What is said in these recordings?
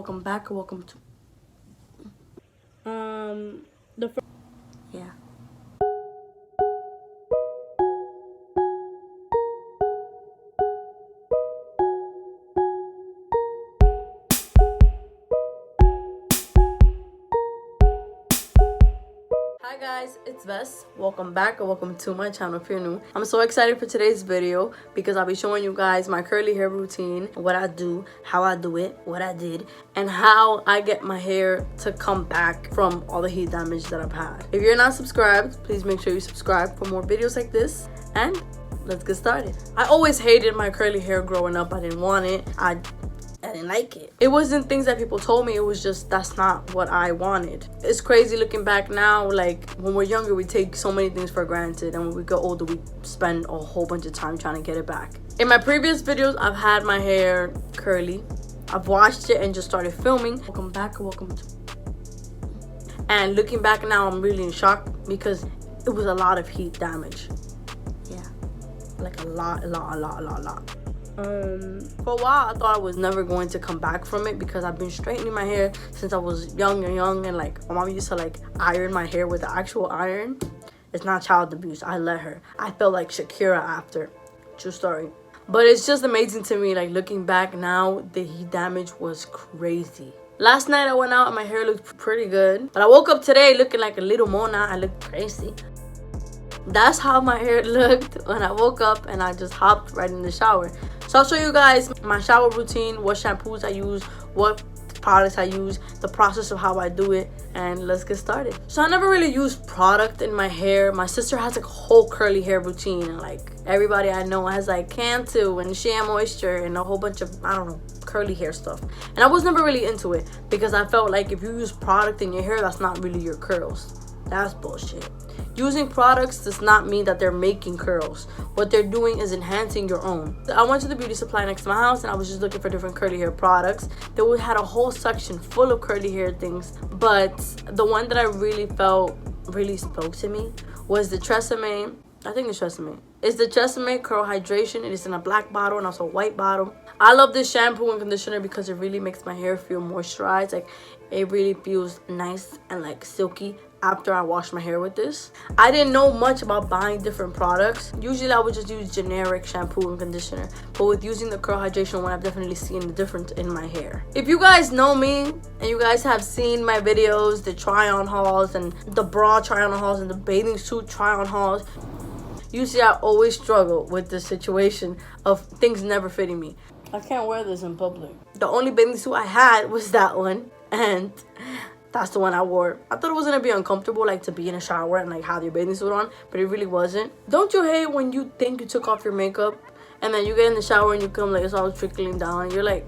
Welcome back or welcome to the first, yeah. Hi guys, it's Ves. Welcome back or welcome to my channel if you're new. I'm so excited for today's video because I'll be showing you guys my curly hair routine, what I do, how I do it, what I did, and how I get my hair to come back from all the heat damage that I've had. If you're not subscribed, please make sure you subscribe for more videos like this, and let's get started. I always hated my curly hair growing up. I didn't want it. I didn't like it. It wasn't things that people told me. It was just that's not what I wanted. It's crazy looking back now. Like when we're younger, we take so many things for granted, and when we get older, we spend a whole bunch of time trying to get it back. In my previous videos, I've had my hair curly. I've washed it and just started filming. Welcome back or welcome to. And looking back now, I'm really in shock because it was a lot of heat damage. Yeah, like a lot. For a while I thought I was never going to come back from it because I've been straightening my hair since I was young and like my mom used to like iron my hair with the actual iron. It's not child abuse. I let her. I felt like Shakira after. True story. But it's just amazing to me, like looking back now, the heat damage was crazy. Last night I went out and my hair looked pretty good, but I woke up today looking like a little Mona. I looked crazy. That's how my hair looked when I woke up and I just hopped right in the shower. So I'll show you guys my shower routine, what shampoos I use, what products I use, the process of how I do it, and let's get started. So I never really used product in my hair. My sister has like a whole curly hair routine, and like everybody I know has like Cantu and Shea Moisture and a whole bunch of, I don't know, curly hair stuff. And I was never really into it because I felt like if you use product in your hair, that's not really your curls. That's bullshit. Using products does not mean that they're making curls. What they're doing is enhancing your own. I went to the beauty supply next to my house and I was just looking for different curly hair products. They had a whole section full of curly hair things, but the one that I really felt really spoke to me was the Tresemme. I think it's Tresemme. It's the Tresemme Curl Hydration. It is in a black bottle and also a white bottle. I love this shampoo and conditioner because it really makes my hair feel moisturized. Like it really feels nice and like silky after I wash my hair with this. I didn't know much about buying different products. Usually I would just use generic shampoo and conditioner, but with using the Curl Hydration one, I've definitely seen the difference in my hair. If you guys know me and you guys have seen my videos, the try on hauls and the bra try on hauls and the bathing suit try on hauls, you see I always struggle with the situation of things never fitting me. I can't wear this in public. The only bathing suit I had was that one, and that's the one I wore. I thought it was gonna be uncomfortable, like to be in a shower and like have your bathing suit on, but it really wasn't. Don't you hate when you think you took off your makeup and then you get in the shower and you come like it's all trickling down and you're like,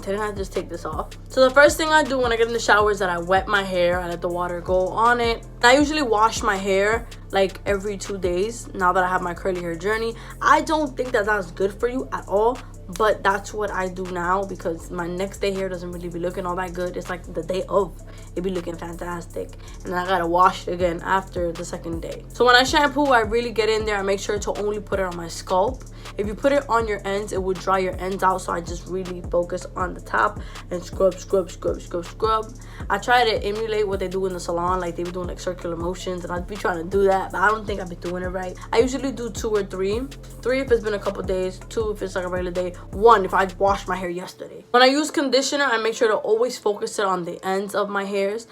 didn't I just take this off? So the first thing I do when I get in the shower is that I wet my hair. I let the water go on it. I usually wash my hair like every 2 days now that I have my curly hair journey. I don't think that that's good for you at all, but that's what I do now because my next day hair doesn't really be looking all that good. It's like the day of, it be looking fantastic, and then I gotta wash it again after the second day. So when I shampoo, I really get in there. I make sure to only put it on my scalp. If you put it on your ends, it would dry your ends out, so I just really focus on the top and scrub. I try to emulate what they do in the salon, like they be doing like circular motions, and I'd be trying to do that, but I don't think I'd be doing it right. I usually do 2 or 3 if it's been a couple days, 2 if it's like a regular day, 1 if I washed my hair yesterday. When I use conditioner, I make sure to always focus it on the ends of my hairs.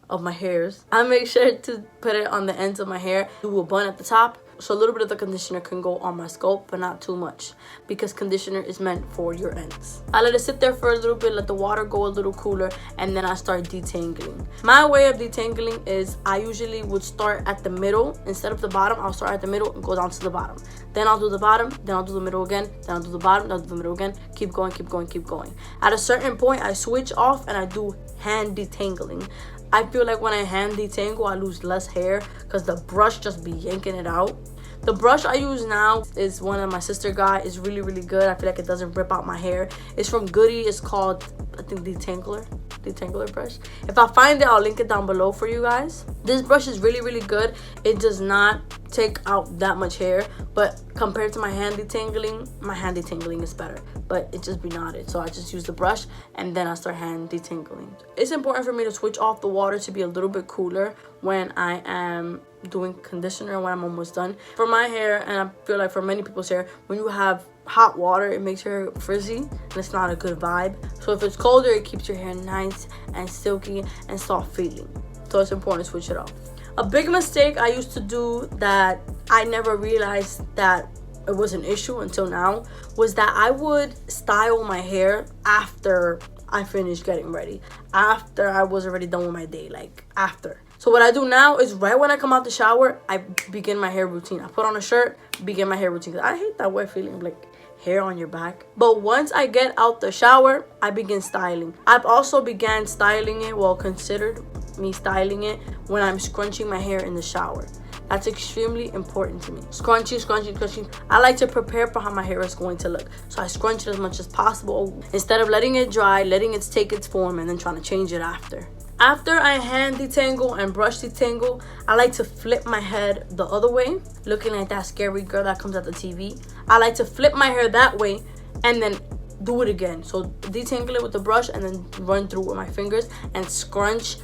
I make sure to put it on the ends of my hair, do a bun at the top, so a little bit of the conditioner can go on my scalp, but not too much, because conditioner is meant for your ends. I let it sit there for a little bit, let the water go a little cooler, and then I start detangling. My way of detangling is I usually would start at the middle instead of the bottom. I'll start at the middle and go down to the bottom. Then I'll do the bottom, then I'll do the middle again, then I'll do the bottom, then I'll do the middle again. Keep going. At a certain point, I switch off and I do hand detangling. I feel like when I hand detangle, I lose less hair because the brush just be yanking it out. The brush I use now is one that my sister got. It's really good. I feel like it doesn't rip out my hair. It's from Goody. It's called, I think, detangler brush. If I find it, I'll link it down below for you guys. This brush is really good. It does not take out that much hair, but compared to my hand detangling is better, but it just be knotted. So I just use the brush and then I start hand detangling. It's important for me to switch off the water to be a little bit cooler when I am doing conditioner, when I'm almost done. For my hair, and I feel like for many people's hair, when you have hot water, it makes your hair frizzy and it's not a good vibe. So if it's colder, it keeps your hair nice and silky and soft feeling. So it's important to switch it off. A big mistake I used to do that I never realized that it was an issue until now was that I would style my hair after I finished getting ready, after I was already done with my day, like after. So what I do now is right when I come out the shower, I begin my hair routine. I put on a shirt, begin my hair routine. 'Cause I hate that wet feeling of like hair on your back. But once I get out the shower, I begin styling. I've also began styling it, well, considered me styling it when I'm scrunching my hair in the shower. That's extremely important to me. Scrunching. I like to prepare for how my hair is going to look. So I scrunch it as much as possible instead of letting it dry, letting it take its form and then trying to change it after. After I hand detangle and brush detangle, I like to flip my head the other way, looking like that scary girl that comes at the TV. I like to flip my hair that way and then do it again. So detangle it with the brush and then run through with my fingers and scrunch,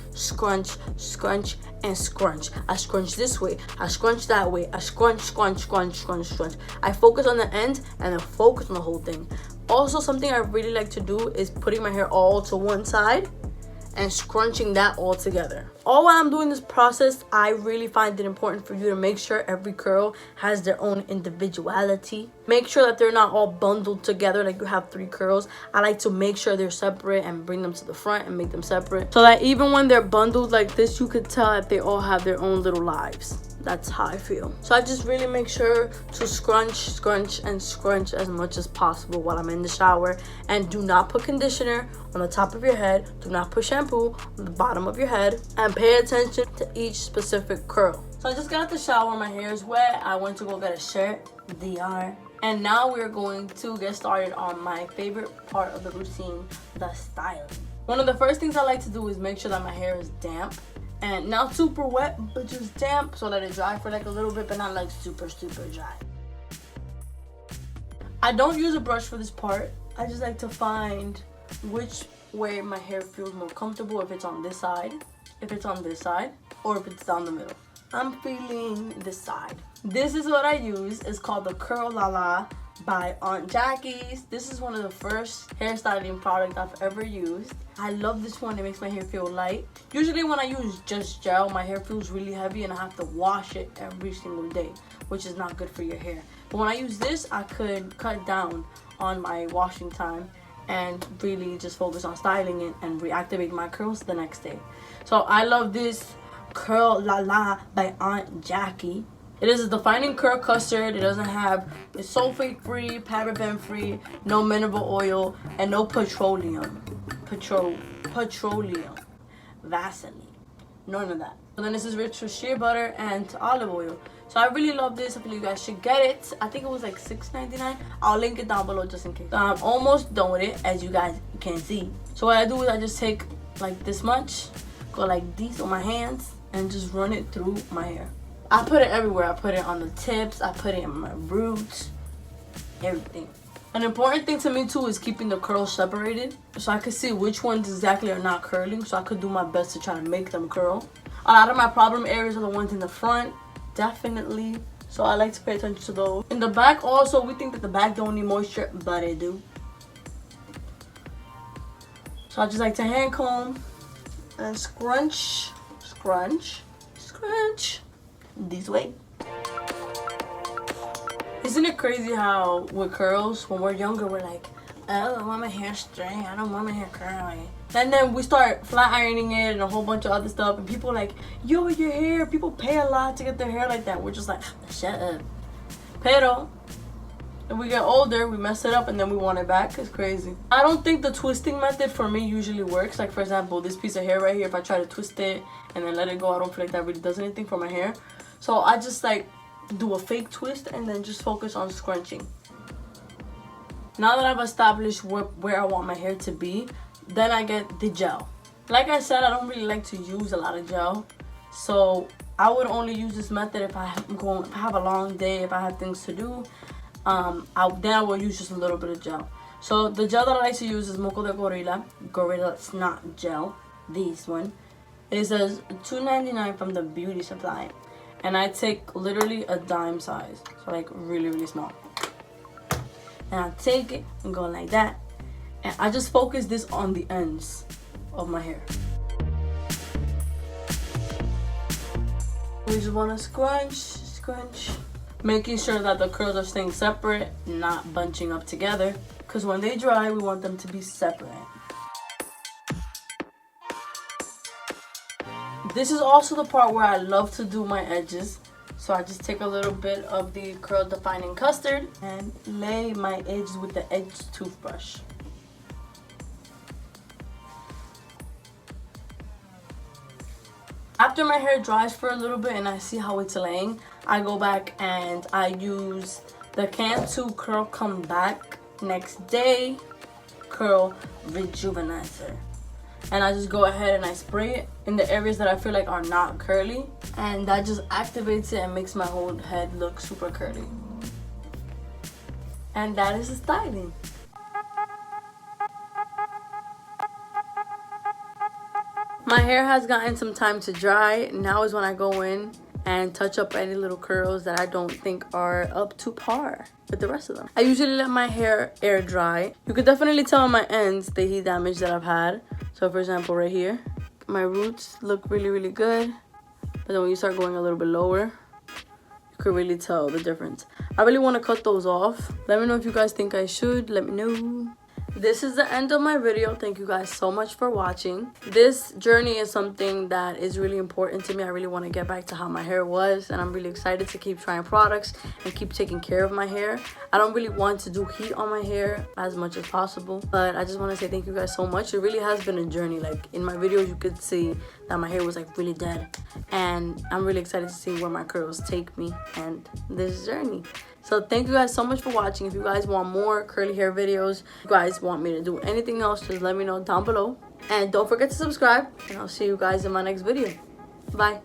and scrunch. I scrunch this way, I scrunch that way, I scrunch. I focus on the end and then focus on the whole thing. Also, something I really like to do is putting my hair all to one side and scrunching that all together. All while I'm doing this process, I really find it important for you to make sure every curl has their own individuality. Make sure that they're not all bundled together like you have 3 curls. I like to make sure they're separate and bring them to the front and make them separate, so that even when they're bundled like this, you could tell that they all have their own little lives. That's how I feel. So I just really make sure to scrunch as much as possible while I'm in the shower. And do not put conditioner on the top of your head. Do not put shampoo on the bottom of your head. And pay attention to each specific curl. So I just got out the shower. My hair is wet. I went to go get a shirt, DR. And now we're going to get started on my favorite part of the routine, the styling. One of the first things I like to do is make sure that my hair is damp. And not super wet, but just damp, so let it dry for like a little bit, but not like super dry. I don't use a brush for this part. I just like to find which way my hair feels more comfortable, if it's on this side, if it's on this side, or if it's down the middle. I'm feeling this side. This is what I use. It's called the Curl La La by Aunt Jackie's. This is one of the first hairstyling products I've ever used. I love this one. It makes my hair feel light. Usually when I use just gel, my hair feels really heavy and I have to wash it every single day, which is not good for your hair. But when I use this, I could cut down on my washing time and really just focus on styling it and reactivate my curls the next day. So I love this Curl La La by Aunt Jackie. It is a defining curl custard. It's sulfate free, paraben free, no mineral oil, and no petroleum. Vaseline. None of that. And then this is rich with shea butter and olive oil. So I really love this. I feel you guys should get it. I think it was like $6.99. I'll link it down below just in case. So I'm almost done with it, as you guys can see. So what I do is I just take like this much, go like this on my hands, and just run it through my hair. I put it everywhere. I put it on the tips, I put it in my roots, everything. An important thing to me too is keeping the curls separated, so I could see which ones exactly are not curling, so I could do my best to try to make them curl. A lot of my problem areas are the ones in the front, definitely, so I like to pay attention to those. In the back also, we think that the back don't need moisture, but it do. So I just like to hand comb and scrunch this way. Isn't it crazy how with curls, when we're younger, we're like, oh, I want my hair straight, I don't want my hair curly. And then we start flat ironing it and a whole bunch of other stuff, and people are like, yo, your hair, people pay a lot to get their hair like that. We're just like, shut up. Pero if we get older, we mess it up and then we want it back. It's crazy. I don't think the twisting method for me usually works. Like, for example, this piece of hair right here, if I try to twist it and then let it go, I don't feel like that really does anything for my hair. So I just like do a fake twist and then just focus on scrunching. Now that I've established where I want my hair to be, then I get the gel. Like I said, I don't really like to use a lot of gel. So I would only use this method if I have a long day, if I have things to do. Then I will use just a little bit of gel. So the gel that I like to use is Moco de Gorilla Snot Gel. This one. It says $2.99 from the beauty supply. And I take literally a dime size. So like really, really small. And I take it and go like that. And I just focus this on the ends of my hair. We just want to scrunch. Making sure that the curls are staying separate, not bunching up together. Because when they dry, we want them to be separate. This is also the part where I love to do my edges. So I just take a little bit of the curl defining custard and lay my edges with the edge toothbrush. After my hair dries for a little bit and I see how it's laying, I go back and I use the Cantu Curl Come Back Next Day Curl Rejuvenizer. And I just go ahead and I spray it in the areas that I feel like are not curly. And that just activates it and makes my whole head look super curly. And that is the styling. My hair has gotten some time to dry. Now is when I go in and touch up any little curls that I don't think are up to par with the rest of them. I usually let my hair air dry. You could definitely tell on my ends the heat damage that I've had. So for example, right here, my roots look really, really good. But then when you start going a little bit lower, you could really tell the difference. I really want to cut those off. Let me know if you guys think I should. Let me know. This is the end of my video. Thank you guys so much for watching. This journey is something that is really important to me. I really want to get back to how my hair was, and I'm really excited to keep trying products and keep taking care of my hair. I don't really want to do heat on my hair as much as possible, but I just want to say thank you guys so much. It really has been a journey. Like in my videos, you could see that my hair was like really dead, and I'm really excited to see where my curls take me and this journey. So thank you guys so much for watching. If you guys want more curly hair videos, if you guys want me to do anything else, just let me know down below. And don't forget to subscribe, and I'll see you guys in my next video. Bye.